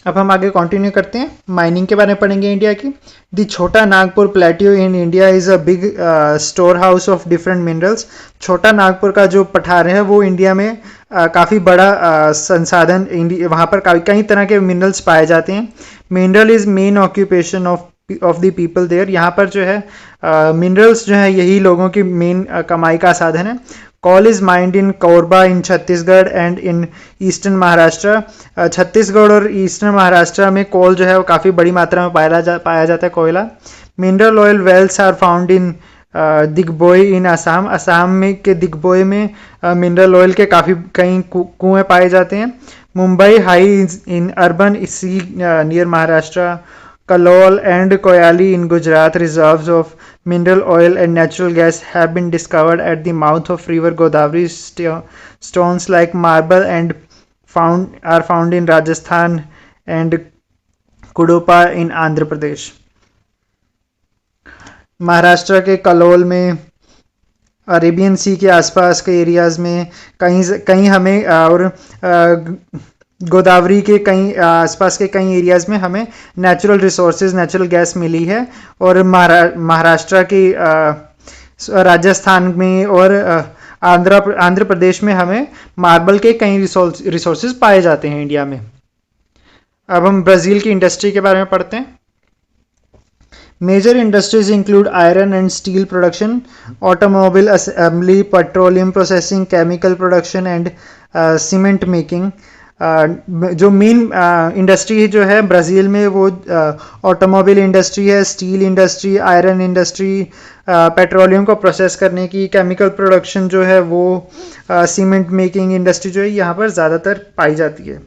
अब हम आगे कंटिन्यू करते हैं, माइनिंग के बारे में पढ़ेंगे इंडिया की। द छोटा Nagpur plateau in India is a big store house of different minerals. छोटा नागपुर का जो पठार है वो इंडिया में काफ़ी बड़ा संसाधन, वहाँ पर कई तरह के मिनरल्स पाए जाते हैं। Mineral is main occupation of the people there. यहाँ पर जो है मिनरल्स जो है यही लोगों की मेन कमाई का साधन है। Call is mind in Korba in Chhattisgarh and in eastern Maharashtra. Chhattisgarh और ईस्टर्न महाराष्ट्र में कोल जो है वो काफ़ी बड़ी मात्रा में पाया जाता है कोयला। Mineral oil wells are found in Digboi in Assam. Assam में के दिग्बोई में मिनरल ऑयल के काफ़ी कई कुएं पाए जाते हैं। Mumbai high in Arabian sea near Maharashtra. Kalol and Koyali in Gujarat reserves of mineral oil and natural gas have been discovered at the mouth of river Godavari. Stones like marble and are found in Rajasthan and Kudopa in Andhra Pradesh. Maharashtra के कलोल में Arabian सी के आसपास के areas में कहीं हमें और गोदावरी के कई आसपास के कई एरियाज़ में हमें नेचुरल रिसोर्सेज, नेचुरल गैस मिली है। और महाराष्ट्र की राजस्थान में और आंध्र प्रदेश में हमें मार्बल के कई रिसोर्सेज पाए जाते हैं इंडिया में। अब हम ब्राज़ील की इंडस्ट्री के बारे में पढ़ते हैं। Major industries include iron and steel production, automobile assembly, petroleum processing, chemical production and cement making. जो मेन इंडस्ट्री जो है ब्राज़ील में वो ऑटोमोबाइल इंडस्ट्री है, steel industry, iron industry, petroleum को प्रोसेस करने की, केमिकल प्रोडक्शन जो है वो, सीमेंट मेकिंग इंडस्ट्री जो है यहाँ पर ज़्यादातर पाई जाती है।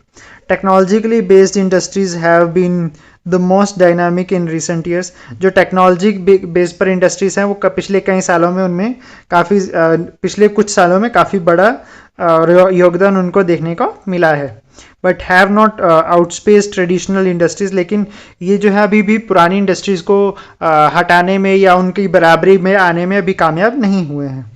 Technologically based industries have been the most dynamic in recent years. जो टेक्नोलॉजी बेस पर इंडस्ट्रीज हैं वो पिछले कई सालों में उनमें काफ़ी पिछले कुछ सालों में काफ़ी बड़ा योगदान उनको देखने को मिला है। But have not outspace traditional industries. लेकिन ये जो है अभी भी पुरानी इंडस्ट्रीज़ को हटाने में या उनकी बराबरी में आने में अभी कामयाब नहीं हुए हैं।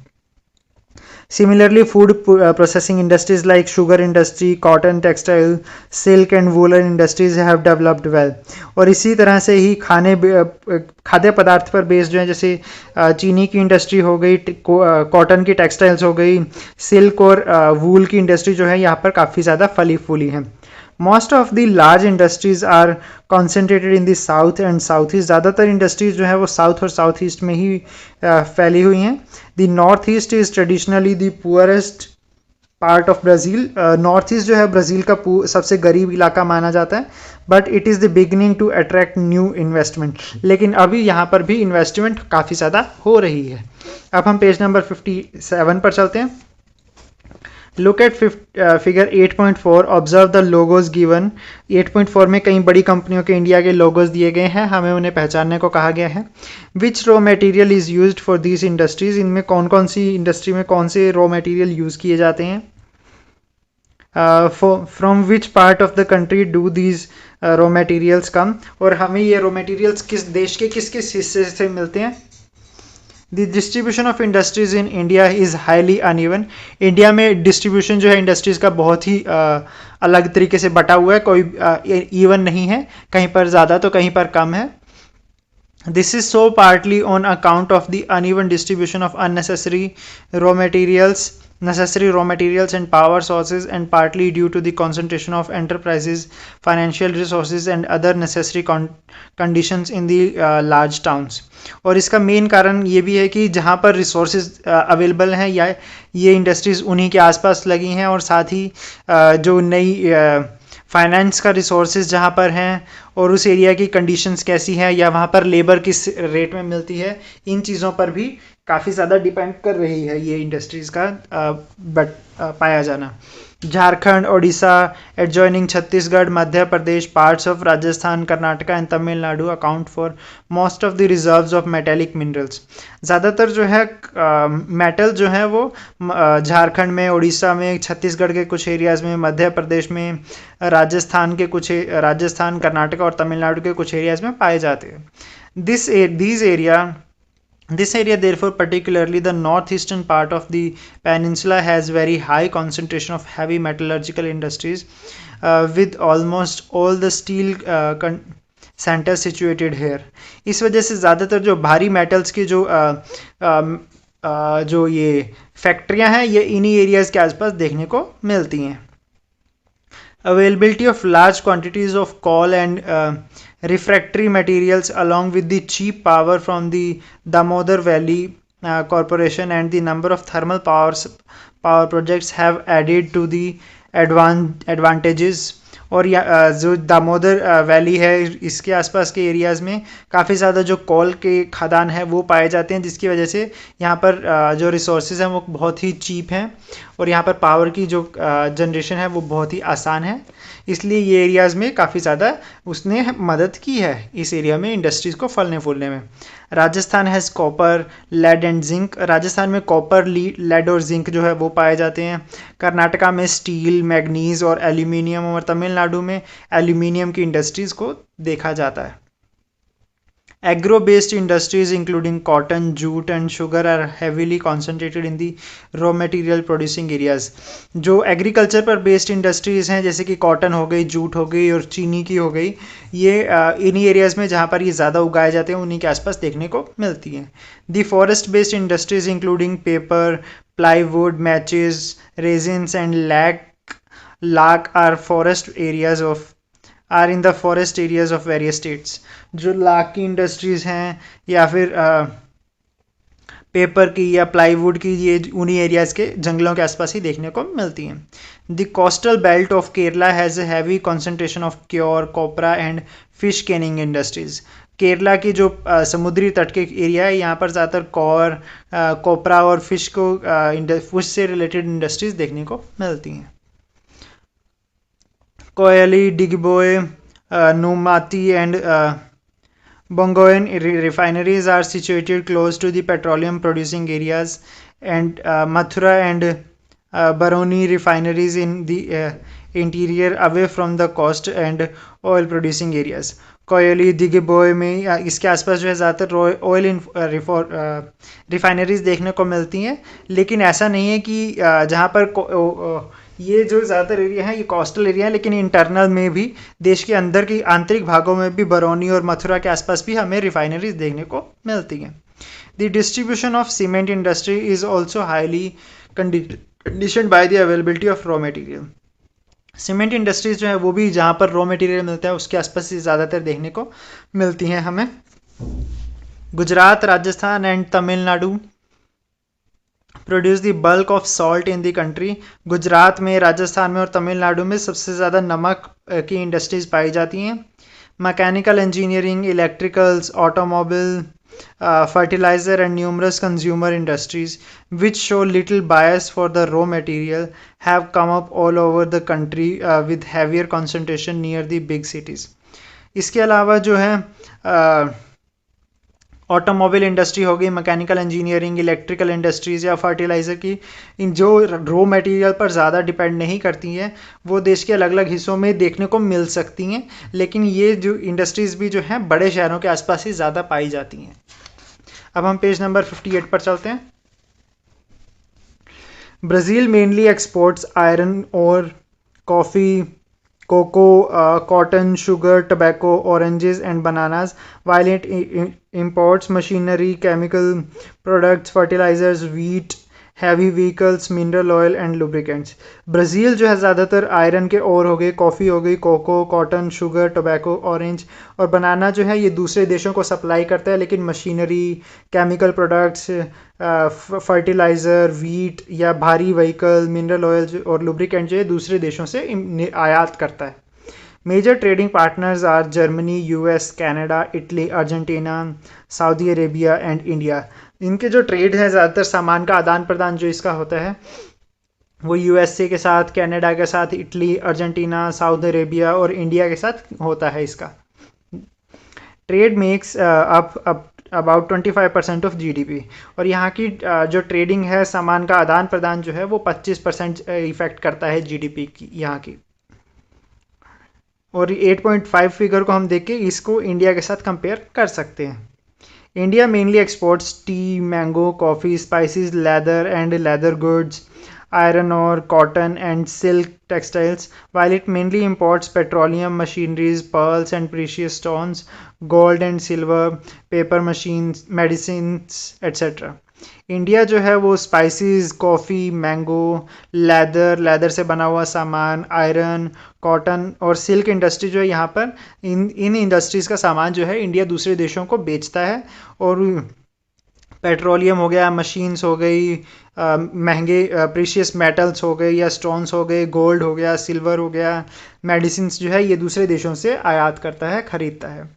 Similarly, food processing industries like sugar industry, cotton, textile, silk and woolen industries have developed well. और इसी तरह से ही खाद्य पदार्थ पर बेस्ड जो है, जैसे चीनी की इंडस्ट्री हो गई, कॉटन की टेक्सटाइल्स हो गई, सिल्क और वूल की इंडस्ट्री जो है यहाँ पर काफ़ी ज़्यादा फली फूली है। Most of the large industries are concentrated in the south and south east. ज़्यादातर इंडस्ट्रीज जो है वो साउथ और साउथ ईस्ट में ही फैली हुई हैं। The north east is traditionally the poorest part of Brazil. North east जो है ब्राज़ील का सबसे गरीब इलाका माना जाता है। But it is the beginning to attract new investment. लेकिन अभी यहाँ पर भी इन्वेस्टमेंट काफ़ी ज़्यादा हो रही है। अब हम पेज नंबर 57 पर चलते हैं। Look at figure 8.4. Observe the logos given. 8.4 में कई बड़ी कंपनियों के इंडिया के लोगोज दिए गए हैं, हमें उन्हें पहचानने को कहा गया है। Which raw material is used for these industries? इनमें कौन कौन सी इंडस्ट्री में कौन से रॉ मटेरियल यूज़ किए जाते हैं। From which part of the country do these raw materials come? और हमें ये रॉ मटेरियल्स किस देश के किस किस हिस्से से मिलते हैं। The distribution of industries in India is highly uneven. India में डिस्ट्रीब्यूशन जो है इंडस्ट्रीज़ का बहुत ही अलग तरीके से बटा हुआ है, कोई इवन नहीं है, कहीं पर ज़्यादा तो कहीं पर कम है। This is so partly on account of the uneven distribution of unnecessary raw materials and power sources, and partly due to the concentration of enterprises, financial resources and other necessary conditions in the large towns. और इसका main कारण ये भी है कि जहाँ पर resources available हैं या ये इंडस्ट्रीज़ उन्हीं के आसपास लगी हैं, और साथ ही जो नई फाइनेंस का रिसोर्सेज जहाँ पर हैं और उस एरिया की कंडीशंस कैसी हैं या वहाँ पर लेबर किस रेट में मिलती है, इन चीज़ों पर भी काफ़ी ज़्यादा डिपेंड कर रही है ये इंडस्ट्रीज़ का पाया जाना। Jharkhand, Odisha, adjoining Chhattisgarh, Madhya Pradesh, parts of Rajasthan, Karnataka and Tamil Nadu account for most of the reserves of metallic minerals. ज़्यादातर जो है मेटल जो है वो झारखंड में, उड़ीसा में, छत्तीसगढ़ के कुछ एरियाज़ में, मध्य प्रदेश में, राजस्थान, कर्नाटका और तमिलनाडु के कुछ एरियाज़ में पाए जाते हैं। This area, therefore, particularly the northeastern part of the peninsula, has very high concentration of heavy metallurgical industries. with almost all the steel centre situated here. इस वजह से ज़्यादातर जो भारी मेटल्स की जो ये फैक्ट्रियां हैं ये इन्हीं एरियाज़ के आसपास देखने को मिलती हैं। Availability of large quantities of coal and refractory materials along with the cheap power from the Damodar Valley Corporation and the number of thermal power projects have added to the advantages। और जो Damodar valley है इसके आसपास के areas में काफ़ी ज़्यादा जो कोल के खदान है वो पाए जाते हैं, जिसकी वजह से यहाँ पर जो रिसोर्सेज हैं वो बहुत ही चीप हैं और यहाँ पर पावर की जो जनरेशन है वो बहुत ही आसान है। इसलिए ये एरियाज़ में काफ़ी ज़्यादा उसने मदद की है इस एरिया में इंडस्ट्रीज़ को फलने फूलने में। Rajasthan has copper, lead and zinc. Rajasthan में कॉपर, लेड और जिंक जो है वो पाए जाते हैं। कर्नाटका में स्टील, मैग्नीज और एल्यूमिनियम, और तमिलनाडु में एल्यूमिनियम की इंडस्ट्रीज़ को देखा जाता है। Agro based industries including cotton, jute and sugar are heavily concentrated in the raw material producing areas। जो एग्रीकल्चर पर बेस्ड इंडस्ट्रीज़ हैं जैसे कि कॉटन हो गई, जूट हो गई और चीनी की हो गई, ये इन्हीं एरियाज़ में जहाँ पर ये ज़्यादा उगाए जाते हैं उन्हीं के आसपास देखने को मिलती हैं। The forest based industries including paper, plywood, matches, resins and lac are in the forest areas of various states. जो लाख की इंडस्ट्रीज़ हैं या फिर पेपर की या प्लाईवुड की, ये उन्हीं एरियाज़ के जंगलों के आसपास ही देखने को मिलती हैं। The coastal belt of Kerala has a heavy concentration of coir, copra and fish canning industries. Kerala की जो समुद्री तट के एरिया है यहाँ पर ज़्यादातर कॉर, कोपरा और फिश से रिलेटेड इंडस्ट्रीज़ देखने को मिलती हैं। कोयली, डिगबोए, Numati and Bongoan refineries are situated close to the petroleum producing areas, and Mathura and Baroni refineries in the interior away from the coast and oil producing areas। कोयली, दिग्बोय में इसके आसपास जो है ज़्यादातर ऑयल रिफाइनरीज देखने को मिलती हैं, लेकिन ऐसा नहीं है कि जहाँ पर ये जो ज़्यादातर एरिया है ये कोस्टल एरिया है, लेकिन इंटरनल में भी देश के अंदर की आंतरिक भागों में भी बरौनी और मथुरा के आसपास भी हमें रिफाइनरीज देखने को मिलती हैं। The distribution of cement industry is also highly conditioned by the availability of raw material. Cement industries जो है वो भी जहाँ पर रॉ मटेरियल मिलता है उसके आसपास ही ज़्यादातर देखने को मिलती हैं हमें। Gujarat, Rajasthan and Tamil Nadu produce the bulk of salt in the country. Gujarat में, राजस्थान में और तमिलनाडु में सबसे ज़्यादा नमक की इंडस्ट्रीज़ पाई जाती हैं। Mechanical engineering, electricals, automobile, fertilizer and numerous consumer industries which show little bias for the raw material have come up all over the country with heavier concentration near the big cities। इसके अलावा जो है automobile industry हो गई, mechanical engineering, electrical industries या fertiliser की, इन जो raw material पर ज़्यादा डिपेंड नहीं करती हैं वो देश के अलग अलग हिस्सों में देखने को मिल सकती हैं, लेकिन ये जो इंडस्ट्रीज़ भी जो हैं बड़े शहरों के आसपास ही ज़्यादा पाई जाती हैं। अब हम पेज नंबर 58 पर चलते हैं। ब्राज़ील मेनली एक्सपोर्ट्स आयरन और coffee, cocoa, cotton, sugar, tobacco, oranges and bananas, while it imports machinery, chemical products, fertilizers, wheat, heavy vehicles, mineral oil and lubricants. Brazil जो है ज़्यादातर आयरन के और हो गए, कॉफ़ी हो गई, cocoa, cotton, sugar, tobacco, orange और बनाना जो है ये दूसरे देशों को सप्लाई करता है, लेकिन machinery, chemical products, fertiliser, wheat या भारी व्हीकल, मिनरल ऑयल और लुब्रिकेंट जो है दूसरे देशों से आयात करता है। Major trading partners are Germany, US, Canada, Italy, Argentina, Saudi Arabia and India. इनके जो ट्रेड है ज़्यादातर सामान का आदान प्रदान जो इसका होता है वो यूएसए के साथ, कनाडा के साथ, इटली, अर्जेंटीना, सऊदी अरेबिया और इंडिया के साथ होता है। इसका trade makes up about 25% of GDP, और यहाँ की जो ट्रेडिंग है, सामान का आदान प्रदान जो है वो 25% इफेक्ट करता है जीडीपी की यहाँ की। और 8.5 फिगर को हम देख के इसको इंडिया के साथ कंपेयर कर सकते हैं। India mainly exports T, mango, coffee, spices, leather and leather goods, iron ore, cotton, and silk textiles, while it mainly imports petroleum, machineries, pearls and precious stones, gold and silver, paper machines, medicines, etc. India जो है वो spices, coffee, mango, leather से बना हुआ सामान, iron, cotton और silk industry जो है यहाँ पर इन इंडस्ट्रीज़ का सामान जो है इंडिया दूसरे देशों को बेचता है। और पेट्रोलियम हो गया, मशीन्स हो गई, महंगे प्रीशियस मेटल्स हो गए या स्टोन्स हो गए, गोल्ड हो गया, सिल्वर हो गया, मेडिसिन्स जो है ये दूसरे देशों से आयात करता है, खरीदता है।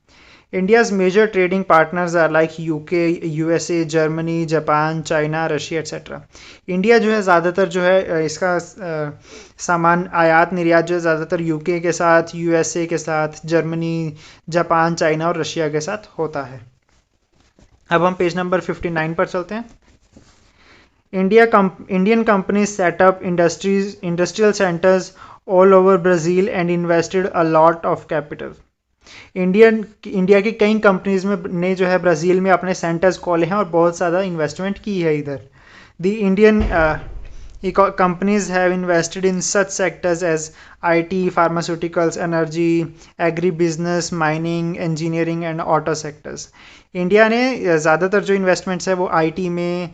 India's major trading partners are like UK, USA, Germany, Japan, China, Russia etcetera. India जो है ज़्यादातर जो है इसका सामान आयात निर्यात जो है ज़्यादातर यूके के साथ, यूएसए के साथ, जर्मनी, जापान, चाइना और रशिया के साथ होता है। अब हम पेज नंबर 59 पर चलते हैं। Indian companies set up industrial centers all over Brazil and invested a lot of capital. India की कई कंपनीज में ने जो है ब्राज़ील में अपने सेंटर्स खोले हैं और बहुत ज़्यादा इन्वेस्टमेंट की है इधर। The Indian companies have invested in such sectors as IT, pharmaceuticals, energy, agribusiness, mining, engineering and auto sectors. India ने ज़्यादातर जो इन्वेस्टमेंट्स है वो आईटी में,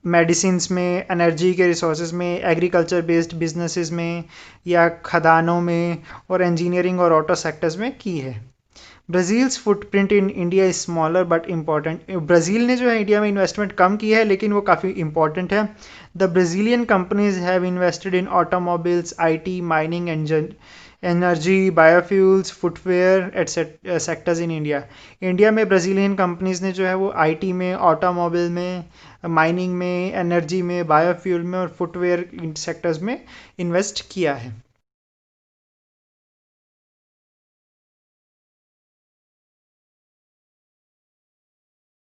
मेडिसिन्स में, एनर्जी के रिसोर्सेज में, एग्रीकल्चर बेस्ड बिजनेसेस में या खदानों में और इंजीनियरिंग और ऑटो सेक्टर्स में की है। Brazil's footprint in India is smaller but important. Brazil ने जो है इंडिया में इन्वेस्टमेंट कम की है लेकिन वो काफ़ी इंपॉर्टेंट है। The Brazilian companies have invested in automobiles, IT, mining, energy, biofuels, footwear sectors in India. India में ब्राज़ीलियन कंपनीज ने जो है वो आईटी में, ऑटोमोबाइल में, माइनिंग में, एनर्जी में, बायोफ्यूल में और फुटवेयर सेक्टर्स में इन्वेस्ट किया है।